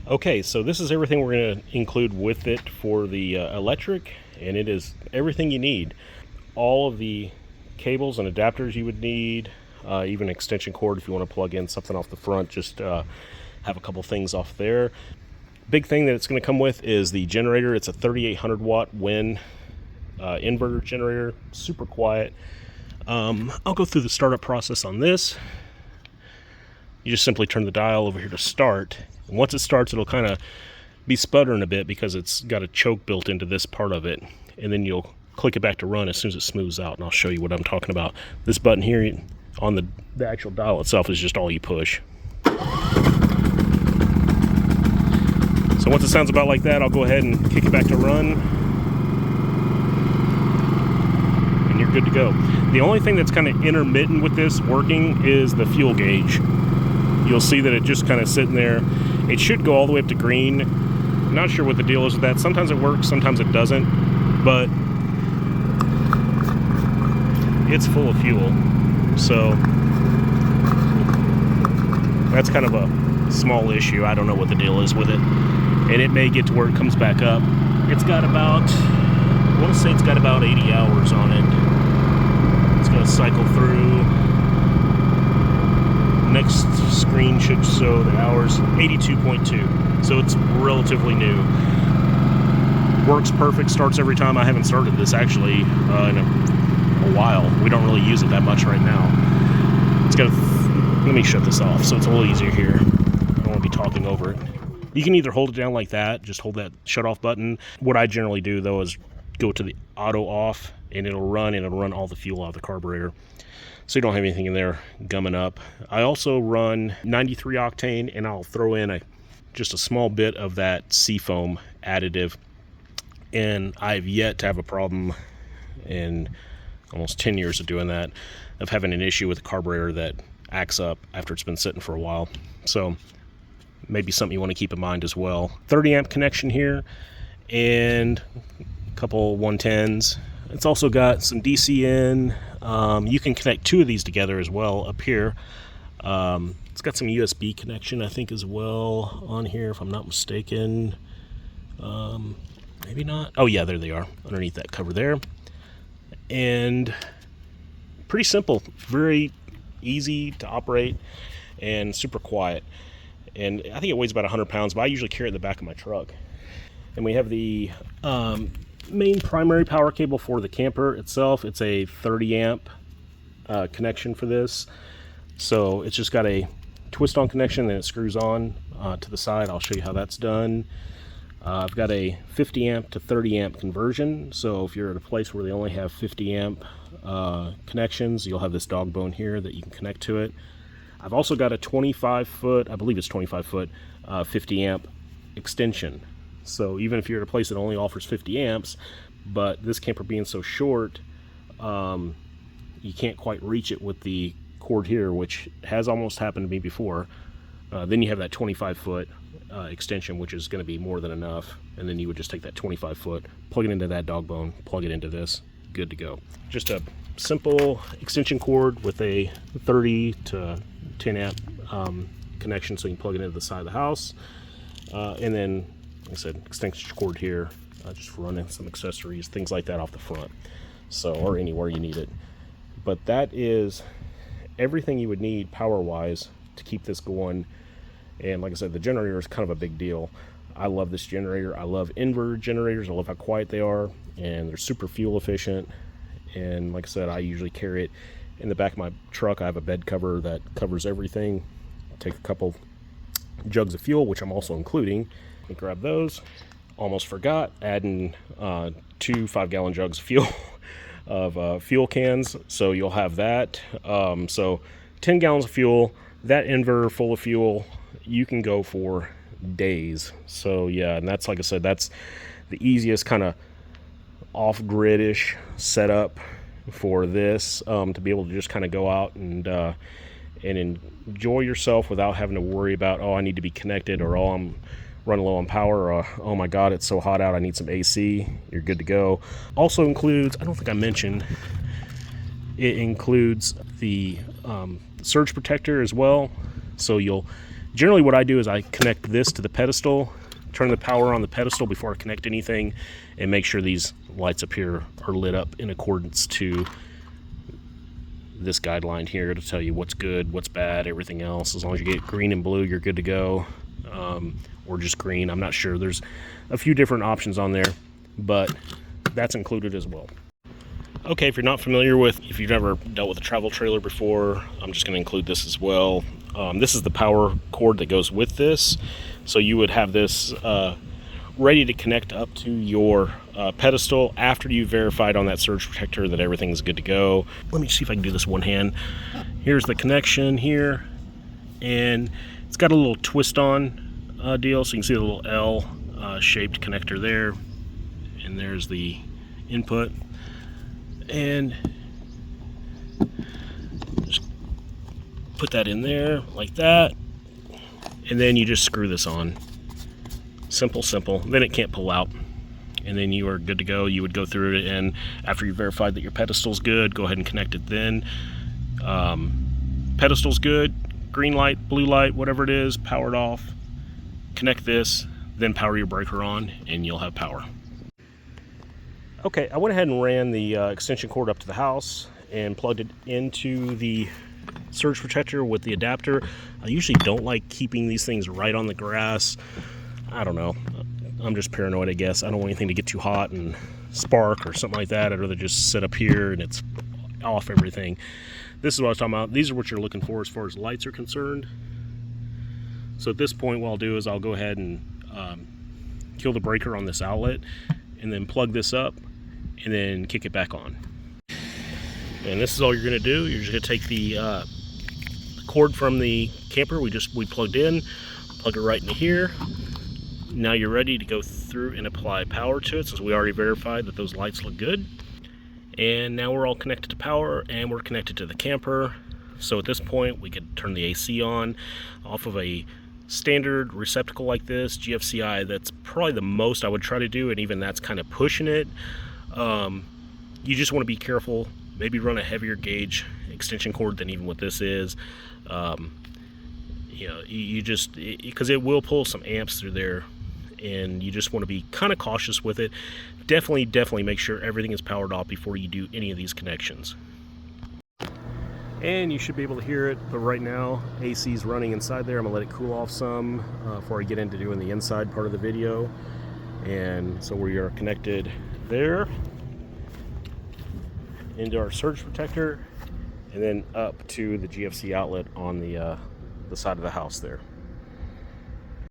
Okay, so this is everything we're going to include with it for the electric, and it is everything you need. All of the cables and adapters you would need, even extension cord if you want to plug in something off the front, just have a couple things off there. Big thing that it's going to come with is the generator. It's a 3800 watt Win inverter generator, super quiet. I'll go through the startup process on this. You just simply turn the dial over here to start. And once it starts, it'll kind of be sputtering a bit because it's got a choke built into this part of it. And then you'll click it back to run as soon as it smooths out. And I'll show you what I'm talking about. This button here on the actual dial itself is just all you push. So once it sounds about like that, I'll go ahead and kick it back to run. And you're good to go. The only thing that's kind of intermittent with this working is the fuel gauge. You'll see that it just kind of sitting there. It should go all the way up to green. I'm not sure what the deal is with that. Sometimes it works, sometimes it doesn't. But it's full of fuel. So that's kind of a small issue. I don't know what the deal is with it. And it may get to where it comes back up. It's got about, I want to say it's got about 80 hours on it. It's going to cycle through. Next screen should show the hours, 82.2. So it's relatively new. Works perfect, starts every time. I haven't started this actually in a while. We don't really use it that much right now. It's got let me shut this off so it's a little easier here. I don't want to be talking over it. You can either hold it down like that, just hold that shut off button. What I generally do though is go to the auto off and it'll run all the fuel out of the carburetor. So you don't have anything in there gumming up. I also run 93 octane and I'll throw in just a small bit of that seafoam additive. And I've yet to have a problem in almost 10 years of doing that, of having an issue with the carburetor that acts up after it's been sitting for a while. So maybe something you want to keep in mind as well. 30 amp connection here and a couple 110s. It's also got some DC in. You can connect two of these together as well up here. It's got some USB connection, I think, as well on here, if I'm not mistaken. Maybe not. Oh, yeah, there they are underneath that cover there. And pretty simple, very easy to operate and super quiet. And I think it weighs about 100 pounds, but I usually carry it in the back of my truck. And we have the main primary power cable for the camper itself. It's a 30 amp connection for this. So it's just got a twist on connection and it screws on to the side. I'll show you how that's done. I've got a 50 amp to 30 amp conversion. So if you're at a place where they only have 50 amp connections, you'll have this dog bone here that you can connect to it. I've also got a 25 foot, I believe it's 25 foot, 50 amp extension. So even if you're at a place that only offers 50 amps, but this camper being so short, you can't quite reach it with the cord here, which has almost happened to me before. Then you have that 25 foot extension, which is going to be more than enough. And then you would just take that 25 foot, plug it into that dog bone, plug it into this, good to go. Just a simple extension cord with a 30 to 10 amp connection, so you can plug it into the side of the house. And then, like I said, extension cord here, just for running some accessories, things like that off the front, so, or anywhere you need it. But that is everything you would need power-wise to keep this going. And like I said, the generator is kind of a big deal. I love this generator. I love inverter generators. I love how quiet they are, and they're super fuel efficient. And like I said, I usually carry it in the back of my truck. I have a bed cover that covers everything. Take a couple jugs of fuel, which I'm also including. Let me grab those. Almost forgot adding 2 5-gallon jugs of fuel of fuel cans, so you'll have that. So 10 gallons of fuel, that inverter full of fuel, you can go for days. So yeah, and that's, like I said, that's the easiest kind of off-grid-ish setup for this, to be able to just kind of go out and enjoy yourself without having to worry about, oh, I need to be connected, or oh, I'm running low on power, or oh my god, it's so hot out, I need some AC. You're good to go. Also includes, I don't think I mentioned, it includes the surge protector as well. So you'll Generally what I do is I connect this to the pedestal, turn the power on the pedestal before I connect anything, and make sure these lights up here are lit up in accordance to this guideline here to tell you what's good, what's bad, everything else. As long as you get green and blue, you're good to go, or just green. I'm not sure. There's a few different options on there, but that's included as well. Okay, if you're not familiar with, if you've never dealt with a travel trailer before, I'm just going to include this as well. This is the power cord that goes with this. So you would have this ready to connect up to your pedestal after you've verified on that surge protector that everything's good to go. Let me see if I can do this one hand. Here's the connection here, and it's got a little twist on deal, so you can see the little L shaped connector there, and there's the input, and just put that in there like that, and then you just screw this on. Simple. Then it can't pull out, and then you are good to go. You would go through it, and after you verified that your pedestal's good, go ahead and connect it then. Pedestal's good, green light, blue light, whatever it is, powered off. Connect this, then power your breaker on, and you'll have power. Okay, I went ahead and ran the extension cord up to the house and plugged it into the surge protector with the adapter. I usually don't like keeping these things right on the grass. I don't know. I'm just paranoid, I guess. I don't want anything to get too hot and spark or something like that. I'd rather just sit up here and it's off everything. This is what I was talking about. These are what you're looking for as far as lights are concerned. So at this point, what I'll do is I'll go ahead and kill the breaker on this outlet and then plug this up and then kick it back on. And this is all you're going to do. You're just going to take the cord from the camper we plugged in, plug it right into here. Now you're ready to go through and apply power to it, since we already verified that those lights look good. And now we're all connected to power, and we're connected to the camper. So at this point, we could turn the AC on off of a standard receptacle like this, GFCI. That's probably the most I would try to do, and even that's kind of pushing it. You just want to be careful. Maybe run a heavier gauge extension cord than even what this is. You know, you just, because it will pull some amps through there, and you just want to be kind of cautious with it. Definitely make sure everything is powered off before you do any of these connections. And you should be able to hear it, but right now AC is running inside there. I'm gonna let it cool off some before I get into doing the inside part of the video. And so we are connected there into our surge protector, and then up to the GFC outlet on the side of the house there.